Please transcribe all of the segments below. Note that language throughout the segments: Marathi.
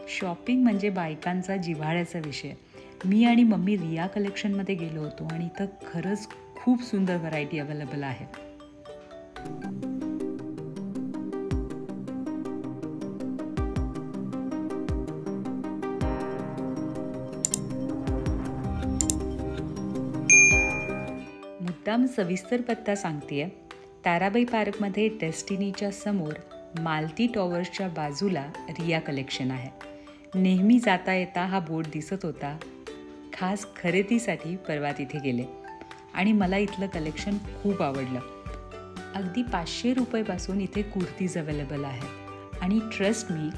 शॉपिंग म्हणजे बायकांचा जिव्हाळ्याचा विषय. मी आणि मम्मी रिया कलेक्शनमध्ये गेलो होतो आणि इथं खरंच खूप सुंदर व्हरायटी अवेलेबल आहे. मुद्दाम सविस्तर पत्ता सांगतेय. ताराबाई पार्कमध्ये डेस्टिनीच्या समोर मालती टॉवर्सच्या बाजूला रिया कलेक्शन आहे. नेहमी जाता येता हा बोर्ड दिसत होता. खास खरेदीसाठी परवा तिथे गेले आणि मला इथलं कलेक्शन खूप आवडलं. अगदी 500 रुपयापासून इथे कुर्तीज अवेलेबल आहे आणि ट्रस्ट मी,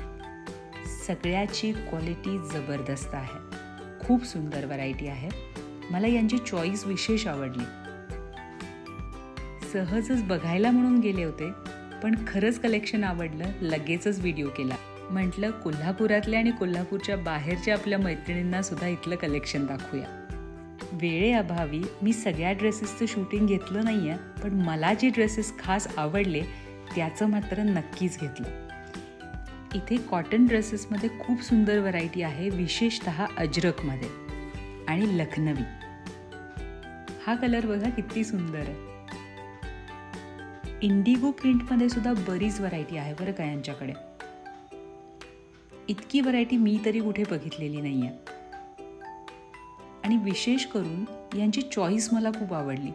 सगळ्याची क्वालिटी जबरदस्त आहे. खूप सुंदर व्हरायटी आहे. मला यांची चॉईस विशेष आवडली. सहजच बघायला म्हणून गेले होते, पण खरंच कलेक्शन आवडलं. लगेचच व्हिडिओ केला. म्हटलं कोल्हापुरातल्या आणि कोल्हापूरच्या बाहेरच्या आपल्या मैत्रिणींना सुद्धा इथलं कलेक्शन दाखवूया. वेळेअभावी मी सगळ्या ड्रेसेसचं शूटिंग घेतलं नाही आहे, पण मला जे ड्रेसेस खास आवडले त्याचं मात्र नक्कीच घेतलं. इथे कॉटन ड्रेसेसमध्ये खूप सुंदर व्हरायटी आहे, विशेषतः अजरकमध्ये आणि लखनवी. हा कलर बघा किती सुंदर आहे. इंडिगो प्रिंटमध्ये सुद्धा बरीच व्हरायटी आहे बरं का यांच्याकडे. इतकी व्हरायटी मी तरी कुठे बघितलेली नाही आहे. आणि विशेष करून यांची चॉईस मला खूप आवडली.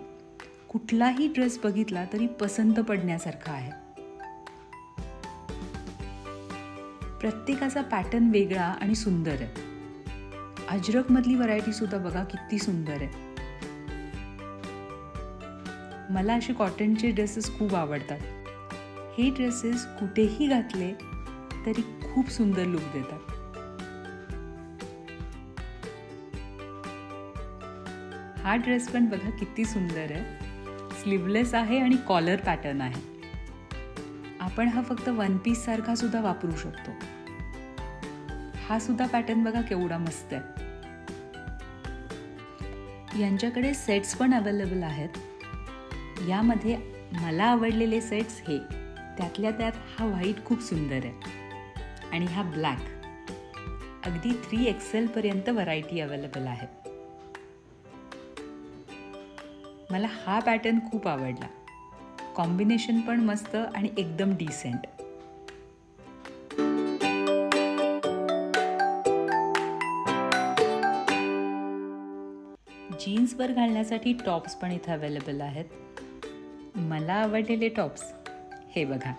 कुठलाही ड्रेस बघितला तरी पसंत पडण्यासारखा आहे. प्रत्येकाचा पॅटर्न वेगळा आणि सुंदर आहे. अजरकमधली व्हरायटी सुद्धा बघा किती सुंदर आहे. मला असे कॉटनचे ड्रेसेस खूप आवडतात. हे ड्रेसेस कुठेही घातले तरी खूप सुंदर लुक देतात. हा ड्रेस पण बघा किती सुंदर आहे. स्लीवलेस आहे आणि कॉलर पॅटर्न आहे. आपण हा फक्त वन पीस सारखा सुद्धा वापरू शकतो. हा सुद्धा पॅटर्न बघा केवढा मस्त आहे. यांच्याकडे सेट्स पण अवेलेबल आहेत. यामध्ये मला आवडलेले सेट्स हे, त्यातल्या त्यात हा व्हाईट खूप सुंदर आहे आणि हा ब्लॅक. अगदी 3XL पर्यंत व्हरायटी अवेलेबल आहे. मला हा पॅटर्न खूप आवडला. कॉम्बिनेशन पण मस्त आणि एकदम डिसेंट. जीन्सवर घालण्यासाठी टॉप्स पण इथे अवेलेबल आहेत. मला आवडलेले टॉप्स हे बघा.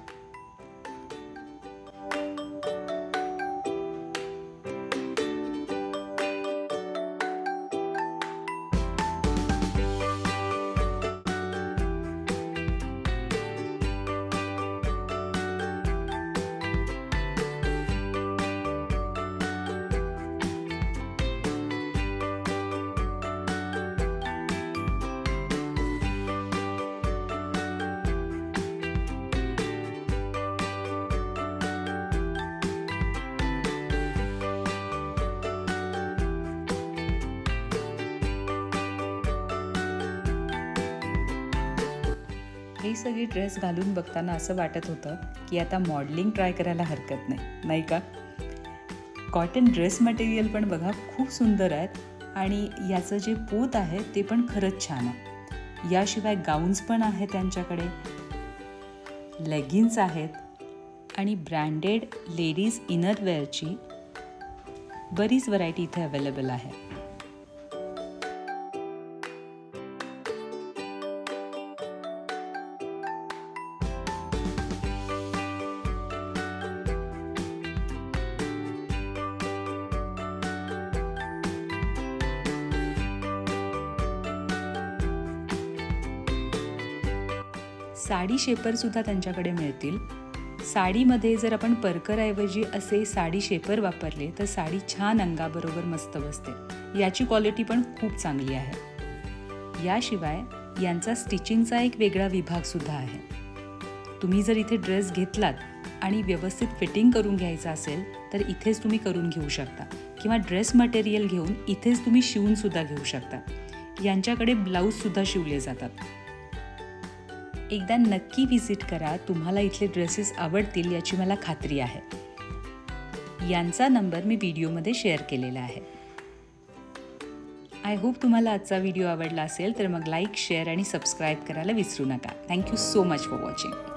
हे सगळे ड्रेस घालून बघताना असं वाटत होतं की आता मॉडेलिंग ट्राय करायला हरकत नाही, नाही का? कॉटन ड्रेस मटेरियल पण बघा खूप सुंदर आहेत आणि याचं जे पोत आहे ते पण खरंच छान आहे. याशिवाय गाऊन्स पण आहेत त्यांच्याकडे, लेगिन्स आहेत आणि ब्रँडेड लेडीज इनरवेअरची बरीच व्हरायटी इथे अवेलेबल आहे. साडी शेपर सुद्धा त्यांच्याकडे मिळतील. साडीमध्ये जर आपण परकरऐवजी असे साडी शेपर वापरले तर साडी छान अंगाबरोबर मस्त बसते. याची क्वालिटी पण खूप चांगली आहे. याशिवाय यांचा स्टिचिंगचा एक वेगळा विभाग सुद्धा आहे. तुम्ही जर इथे ड्रेस घेतलात आणि व्यवस्थित फिटिंग करून घ्यायचं असेल तर इथेच तुम्ही करून घेऊ शकता किंवा ड्रेस मटेरियल घेऊन इथेच तुम्ही शिवून सुद्धा घेऊ शकता. यांच्याकडे ब्लाऊज सुद्धा शिवले जातात. एकदा नक्की व्हिजिट करा. तुम्हाला इथले ड्रेसेस आवडतील याची मला खात्री आहे. यांचा नंबर मी व्हिडिओमध्ये शेअर केलेला आहे. आय होप तुम्हाला आजचा व्हिडिओ आवडला असेल तर मग लाईक, शेअर आणि सबस्क्राईब करायला विसरू नका. Thank you so much for watching.